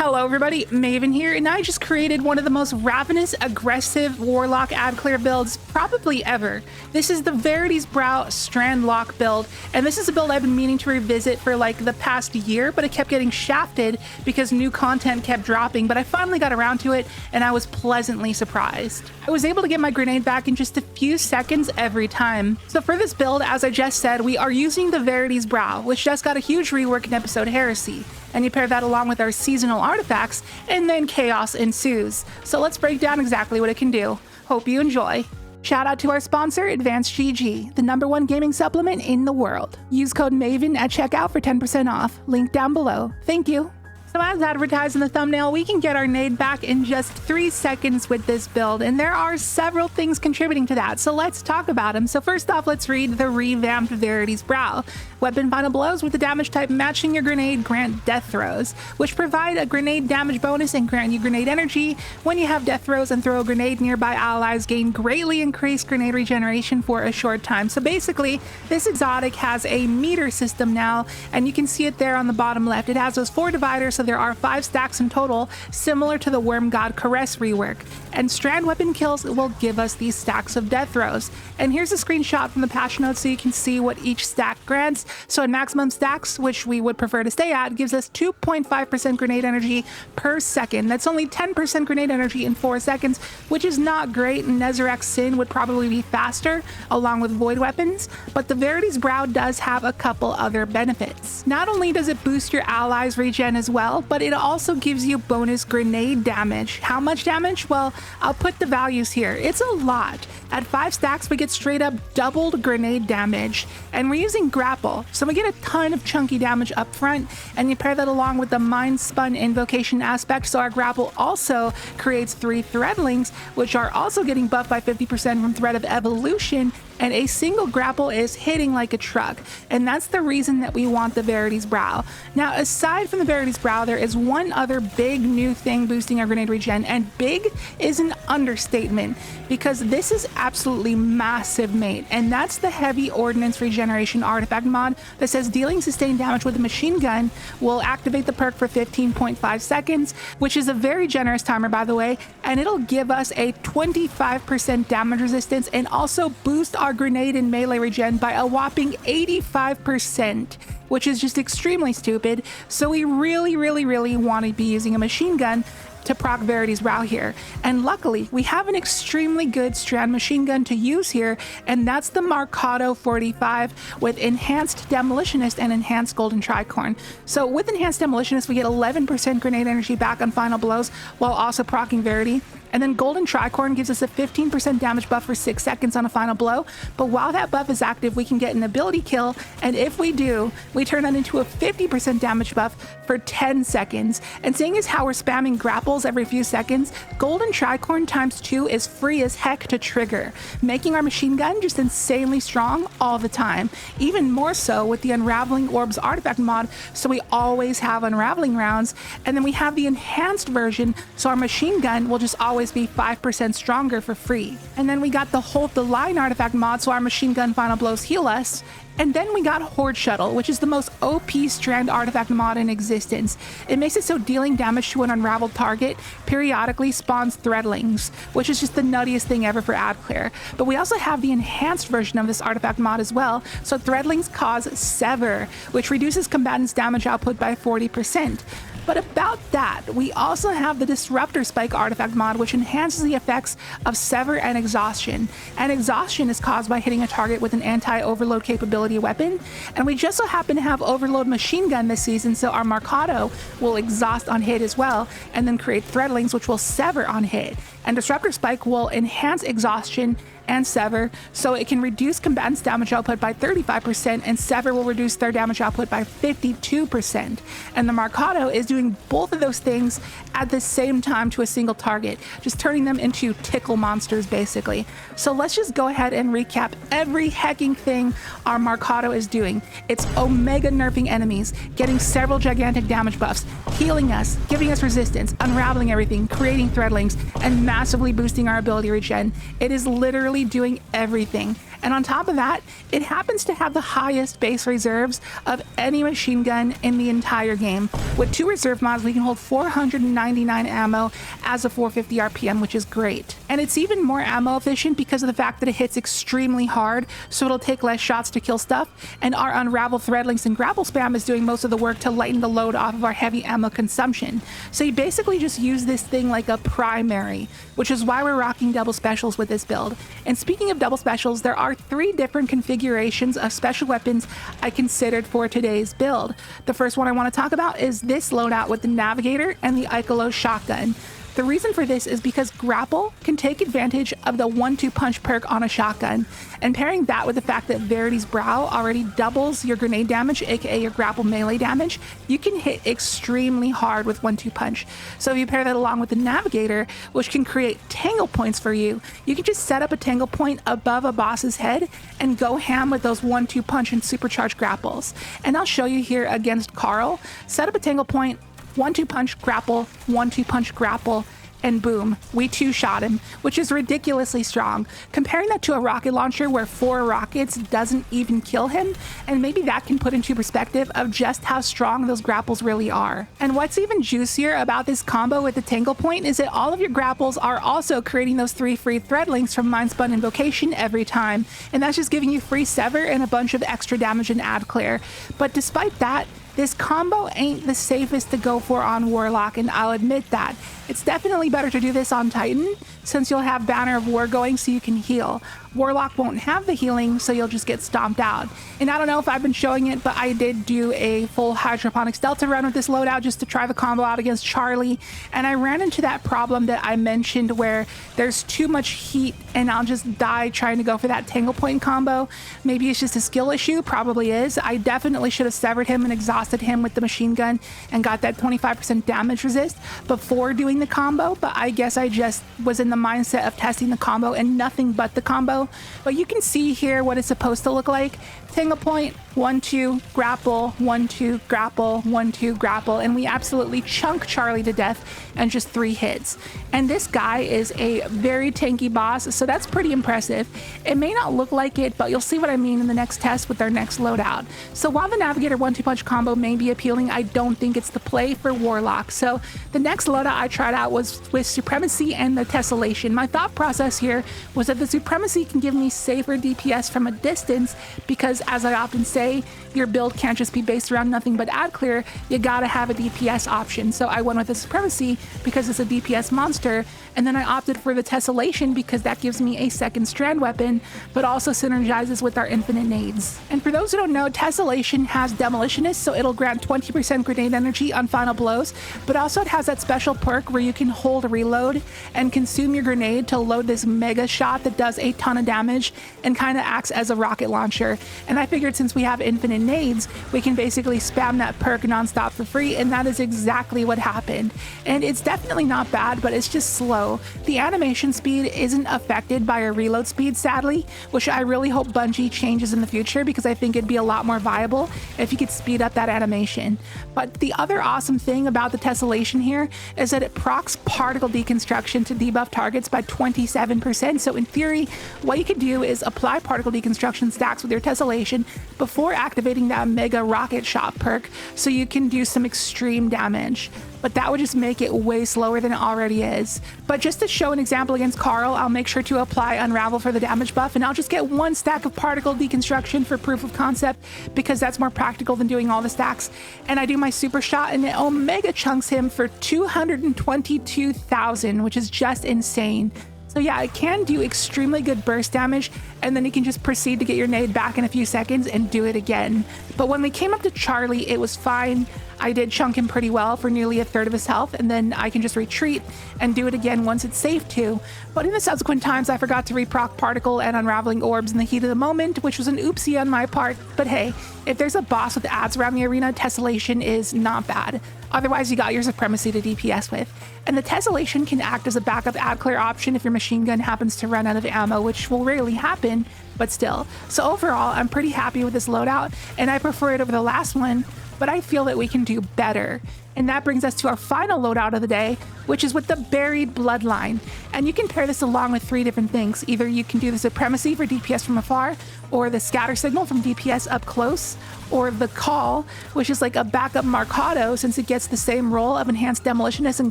Hello everybody, Maven here, and I just created one of the most ravenous, aggressive Warlock ad clear builds probably ever. This is the Verity's Brow Strand Lock build, and this is a build I've been meaning to revisit for like the past year, but it kept getting shafted because new content kept dropping, but I finally got around to it, and I was pleasantly surprised. I was able to get my grenade back in just a few seconds every time. So for this build, as I just said, we are using the Verity's Brow, which just got a huge rework in episode Heresy. And you pair that along with our seasonal artifacts, and then chaos ensues. So let's break down exactly what it can do. Hope you enjoy. Shout out to our sponsor, Advanced GG, the #1 gaming supplement in the world. Use code MAVEN at checkout for 10% off. Link down below. Thank you. So as advertised in the thumbnail, we can get our nade back in just 3 seconds with this build, and there are several things contributing to that, so let's talk about them. So first off, let's read the revamped Verity's Brow. Weapon final blows with the damage type matching your grenade grant death throws, which provide a grenade damage bonus and grant you grenade energy. When you have death throws and throw a grenade, nearby allies gain greatly increased grenade regeneration for a short time. So basically, this exotic has a meter system now, and you can see it there on the bottom left. It has those 4 dividers, so there are 5 stacks in total, similar to the Worm God Caress rework. And strand weapon kills will give us these stacks of death throws. And here's a screenshot from the patch notes so you can see what each stack grants. So in maximum stacks, which we would prefer to stay at, gives us 2.5% grenade energy per second. That's only 10% grenade energy in 4 seconds, which is not great. Nezarec Sin would probably be faster, along with void weapons, but the Verity's Brow does have a couple other benefits. Not only does it boost your allies' regen as well, but it also gives you bonus grenade damage. How much damage? Well, I'll put the values here. It's a lot. At 5 stacks, we get straight up doubled grenade damage, and we're using Grapple, so we get a ton of chunky damage up front, and you pair that along with the Mind Spun invocation aspect, so our Grapple also creates 3 threadlings, which are also getting buffed by 50% from Thread of Evolution, and a single grapple is hitting like a truck, and that's the reason that we want the Verity's Brow. Now, aside from the Verity's Brow, there is one other big new thing boosting our grenade regen, and big is an understatement, because this is absolutely massive, mate, and that's the Heavy Ordnance Regeneration artifact mod that says dealing sustained damage with a machine gun will activate the perk for 15.5 seconds, which is a very generous timer, by the way, and it'll give us a 25% damage resistance and also boost our grenade and melee regen by a whopping 85%, which is just extremely stupid. So we really want to be using a machine gun to proc Verity's Brow here, and luckily we have an extremely good strand machine gun to use here, and that's the Marcado 45 with enhanced demolitionist and enhanced golden tricorn. So with enhanced demolitionist, we get 11% grenade energy back on final blows while also procking Verity. And then Golden Tricorn gives us a 15% damage buff for 6 seconds on a final blow, but while that buff is active, we can get an ability kill, and if we do, we turn that into a 50% damage buff for 10 seconds. And seeing as how we're spamming Grapples every few seconds, Golden Tricorn times 2 is free as heck to trigger, making our machine gun just insanely strong all the time. Even more so with the Unraveling Orbs artifact mod, so we always have unraveling rounds, and then we have the enhanced version, so our machine gun will just always be 5% stronger for free. And then we got the Hold the Line artifact mod, so our machine gun final blows heal us. And then we got Horde Shuttle, which is the most OP strand artifact mod in existence. It makes it so dealing damage to an unraveled target periodically spawns threadlings, which is just the nuttiest thing ever for ad clear. But we also have the enhanced version of this artifact mod as well, so threadlings cause Sever, which reduces combatants' damage output by 40%. But about that, we also have the Disruptor Spike artifact mod, which enhances the effects of Sever and Exhaustion. And Exhaustion is caused by hitting a target with an anti-overload capability weapon. And we just so happen to have Overload Machine Gun this season, so our Marcado will exhaust on hit as well, and then create threadlings, which will sever on hit. And Disruptor Spike will enhance Exhaustion and Sever, so it can reduce combatants' damage output by 35%, and Sever will reduce their damage output by 52%. And the Marcado is doing both of those things at the same time to a single target, just turning them into tickle monsters, basically. So let's just go ahead and recap every hecking thing our Marcado is doing. It's Omega nerfing enemies, getting several gigantic damage buffs, healing us, giving us resistance, unraveling everything, creating threadlings, and massively boosting our ability regen. It is literally doing everything. And on top of that, it happens to have the highest base reserves of any machine gun in the entire game. With 2 reserve mods, we can hold 499 ammo as a 450 RPM, which is great. And it's even more ammo efficient because of the fact that it hits extremely hard, so it'll take less shots to kill stuff. And our unravel threadlings and grapple spam is doing most of the work to lighten the load off of our heavy ammo consumption. So you basically just use this thing like a primary, which is why we're rocking double specials with this build. And speaking of double specials, there are 3 different configurations of special weapons I considered for today's build. The first one I want to talk about is this loadout with the Navigator and the Icolo shotgun. The reason for this is because Grapple can take advantage of the 1-2 punch perk on a shotgun, and pairing that with the fact that Verity's brow already doubles your grenade damage, aka your grapple melee damage, you can hit extremely hard with 1-2 punch. So if you pair that along with the Navigator, which can create tangle points for you, you can just set up a tangle point above a boss's head and go ham with those 1-2 punch and supercharged grapples. And I'll show you here against Carl. Set up a tangle point, 1-2 punch grapple, 1-2 punch grapple, and boom, we 2-shot him, which is ridiculously strong. Comparing that to a rocket launcher where 4 rockets doesn't even kill him, and maybe that can put into perspective of just how strong those grapples really are. And what's even juicier about this combo with the tangle point is that all of your grapples are also creating those 3 free threadlings from Mindspun Invocation every time, and that's just giving you free sever and a bunch of extra damage and ad clear. But despite that, this combo ain't the safest to go for on Warlock, and I'll admit that. It's definitely better to do this on Titan, since you'll have Banner of War going so you can heal. Warlock won't have the healing, so you'll just get stomped out. And I don't know if I've been showing it, but I did do a full Hydroponics Delta run with this loadout just to try the combo out against Charlie, and I ran into that problem that I mentioned where there's too much heat and I'll just die trying to go for that tangle point combo. Maybe it's just a skill issue, probably is. I definitely should have severed him and exhausted him with the machine gun and got that 25% damage resist before doing the combo, but I guess I just was in the mindset of testing the combo and nothing but the combo. But you can see here what it's supposed to look like. Tangle point, 1-2 grapple, 1-2 grapple, 1-2 grapple, and we absolutely chunk Charlie to death in just 3 hits. And this guy is a very tanky boss, so that's pretty impressive. It may not look like it, but you'll see what I mean in the next test with our next loadout. So while the Navigator 1-2 punch combo may be appealing, I don't think it's the play for Warlock. So the next loadout I tried out was with Supremacy and the Tessellation. My thought process here was that the Supremacy can give me safer DPS from a distance because, as I often say, your build can't just be based around nothing but ad clear, you gotta have a DPS option. So I went with the Supremacy because it's a DPS monster, and then I opted for the Tessellation because that gives me a second Strand weapon, but also synergizes with our infinite nades. And for those who don't know, Tessellation has Demolitionist, so it'll grant 20% grenade energy on final blows, but also it has that special perk where you can hold reload and consume your grenade to load this mega shot that does a ton of damage and kind of acts as a rocket launcher. And I figured since we have infinite nades, we can basically spam that perk nonstop for free, and that is exactly what happened. And it's definitely not bad, but it's just slow. The animation speed isn't affected by our reload speed, sadly, which I really hope Bungie changes in the future because I think it'd be a lot more viable if you could speed up that animation. But the other awesome thing about the Tessellation here is that it procs particle deconstruction to debuff targets by 27%. So in theory, what you could do is apply particle deconstruction stacks with your Tessellation before activating that mega rocket shot perk so you can do some extreme damage. But that would just make it way slower than it already is. But just to show an example against Carl, I'll make sure to apply Unravel for the damage buff, and I'll just get 1 stack of particle deconstruction for proof of concept because that's more practical than doing all the stacks. And I do my super shot and it omega chunks him for 222,000, which is just insane. So yeah, it can do extremely good burst damage, and then you can just proceed to get your nade back in a few seconds and do it again. But when we came up to Charlie, it was fine. I did chunk him pretty well for nearly a third of his health, and then I can just retreat and do it again once it's safe to. But in the subsequent times, I forgot to reproc particle and unraveling orbs in the heat of the moment, which was an oopsie on my part. But hey, if there's a boss with ads around the arena, Tessellation is not bad. Otherwise, you got your Supremacy to DPS with. And the Tessellation can act as a backup ad clear option if your machine gun happens to run out of ammo, which will rarely happen, but still. So overall, I'm pretty happy with this loadout, and I prefer it over the last one but I feel that we can do better. And that brings us to our final loadout of the day, which is with the Buried Bloodline. And you can pair this along with 3 different things. Either you can do the Supremacy for DPS from afar, or the Scatter Signal from DPS up close, or the Call, which is like a backup Mercado since it gets the same role of Enhanced Demolitionist and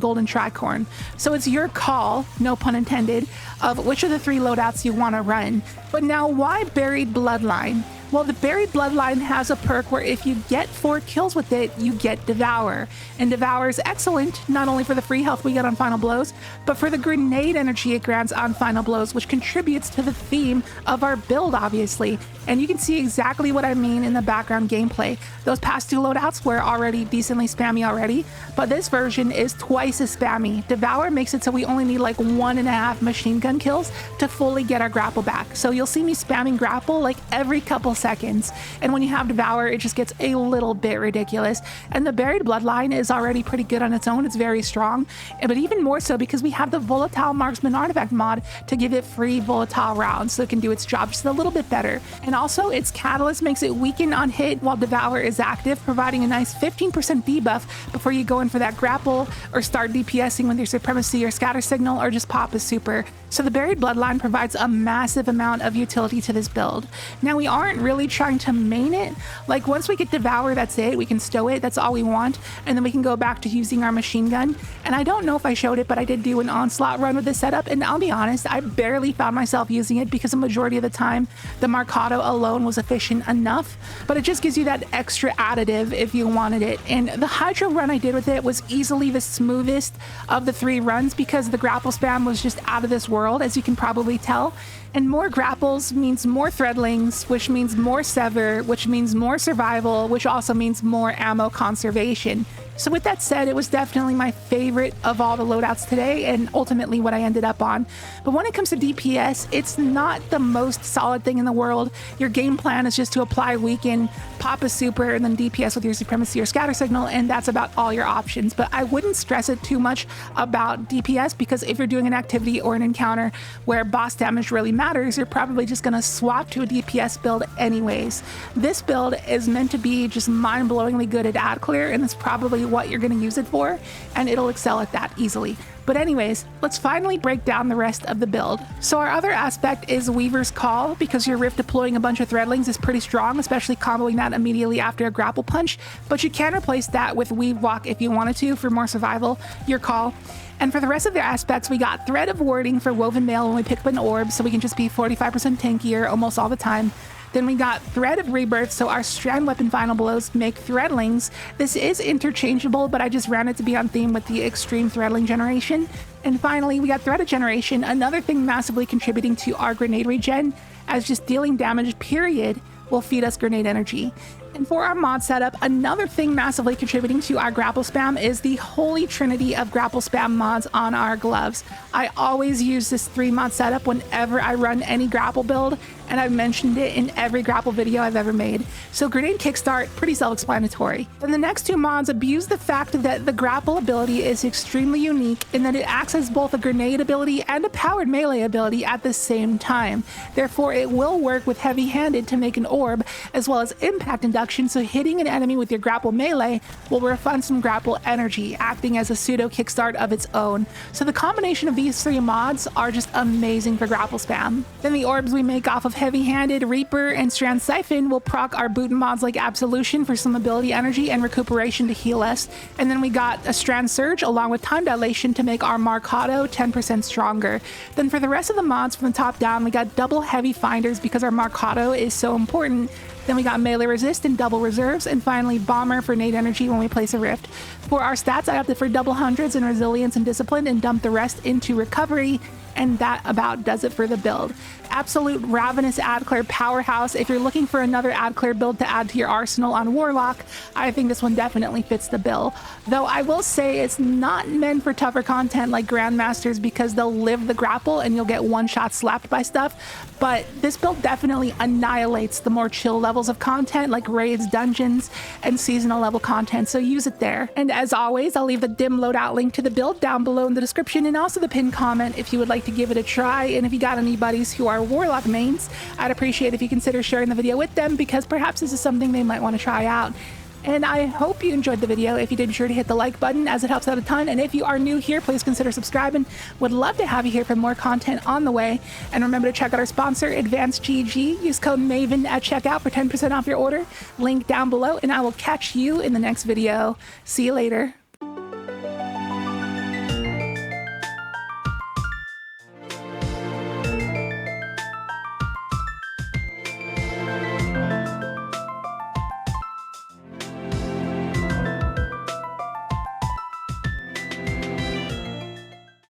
Golden Tricorn. So it's your call, no pun intended, of which of the 3 loadouts you want to run. But now, why Buried Bloodline? Well, the Buried Bloodline has a perk where if you get 4 kills with it, you get Devour. And Devour is excellent, not only for the free health we get on Final Blows, but for the grenade energy it grants on Final Blows, which contributes to the theme of our build, obviously. And you can see exactly what I mean in the background gameplay. Those past 2 loadouts were already decently spammy already, but this version is twice as spammy. Devour makes it so we only need like 1.5 machine gun kills to fully get our grapple back. So you'll see me spamming grapple like every couple seconds. And when you have Devour, it just gets a little bit ridiculous. And the Buried Bloodline is already pretty good on its own. It's very strong, but even more so because we have the Volatile Marksman Artifact mod to give it free volatile rounds so it can do its job just a little bit better. And also, its Catalyst makes it weaken on hit while Devour is active, providing a nice 15% debuff before you go in for that grapple or start DPSing with your Supremacy or Scatter Signal or just pop a super. So the Buried Bloodline provides a massive amount of utility to this build. Now, we aren't really trying to main it. Like, once we get Devour, that's it. We can stow it. That's all we want. And then we can go back to using our machine gun. And I don't know if I showed it, but I did do an onslaught run with this setup. And I'll be honest, I barely found myself using it because the majority of the time, the Mercado alone was efficient enough. But it just gives you that extra additive if you wanted it. And the Hydro run I did with it was easily the smoothest of the 3 runs because the grapple spam was just out of this world, as you can probably tell. And more grapples means more threadlings, which means more sever, which means more survival, which also means more ammo conservation. So with that said, it was definitely my favorite of all the loadouts today and ultimately what I ended up on. But when it comes to DPS, it's not the most solid thing in the world. Your game plan is just to apply weaken, pop a super, and then DPS with your Supremacy or Scatter Signal, and that's about all your options. But I wouldn't stress it too much about DPS because if you're doing an activity or an encounter where boss damage really matters, you're probably just going to swap to a DPS build anyways. This build is meant to be just mind-blowingly good at ad clear, and that's probably what you're going to use it for, and it'll excel at that easily. But anyways, let's finally break down the rest of the build. So our other aspect is Weaver's Call, because your Rift deploying a bunch of threadlings is pretty strong, especially comboing that immediately after a grapple punch, but you can replace that with Weave Walk if you wanted to for more survival, your call. And for the rest of their aspects, we got Thread of Warding for Woven Mail when we pick up an orb, so we can just be 45% tankier almost all the time. Then we got Thread of Rebirth, so our Strand weapon Final Blows make threadlings. This is interchangeable, but I just ran it to be on theme with the extreme threadling generation. And finally, we got Thread of Generation, another thing massively contributing to our grenade regen, as just dealing damage, period, will feed us grenade energy. And for our mod setup, another thing massively contributing to our grapple spam is the holy trinity of grapple spam mods on our gloves. I always use this 3 mod setup whenever I run any grapple build, and I've mentioned it in every grapple video I've ever made. So Grenade Kickstart, pretty self-explanatory. Then the next 2 mods abuse the fact that the grapple ability is extremely unique in that it acts as both a grenade ability and a powered melee ability at the same time. Therefore, it will work with heavy-handed to make an orb, as well as impact induction, so hitting an enemy with your grapple melee will refund some grapple energy, acting as a pseudo kickstart of its own. So the combination of these 3 mods are just amazing for grapple spam. Then the orbs we make off of Heavy-Handed, Reaper, and Strand Siphon will proc our boot mods like Absolution for some ability energy and recuperation to heal us. And then we got a Strand Surge along with Time Dilation to make our Mercado 10% stronger. Then for the rest of the mods from the top down, we got double Heavy Finders because our Mercado is so important. Then we got Melee Resist and double reserves, and finally Bomber for nade energy when we place a rift. For our stats, I opted for double hundreds in Resilience and Discipline and dumped the rest into Recovery, and that about does it for the build. Absolute ravenous ad clear powerhouse. If you're looking for another ad clear build to add to your arsenal on Warlock, I think this one definitely fits the bill. Though I will say it's not meant for tougher content like Grandmasters because they'll live the grapple and you'll get one-shot slapped by stuff. But this build definitely annihilates the more chill levels of content like raids, dungeons, and seasonal level content, so use it there. And as always, I'll leave the dim loadout link to the build down below in the description and also the pinned comment if you would like to give it a try. And if you got any buddies who are Warlock mains, I'd appreciate if you consider sharing the video with them because perhaps this is something they might want to try out. And I hope you enjoyed the video. If you did, be sure to hit the like button as it helps out a ton. And if you are new here, please consider subscribing. Would love to have you here for more content on the way. And remember to check out our sponsor, Advanced GG. Use code MAVEN at checkout for 10% off your order. Link down below, and I will catch you in the next video. See you later.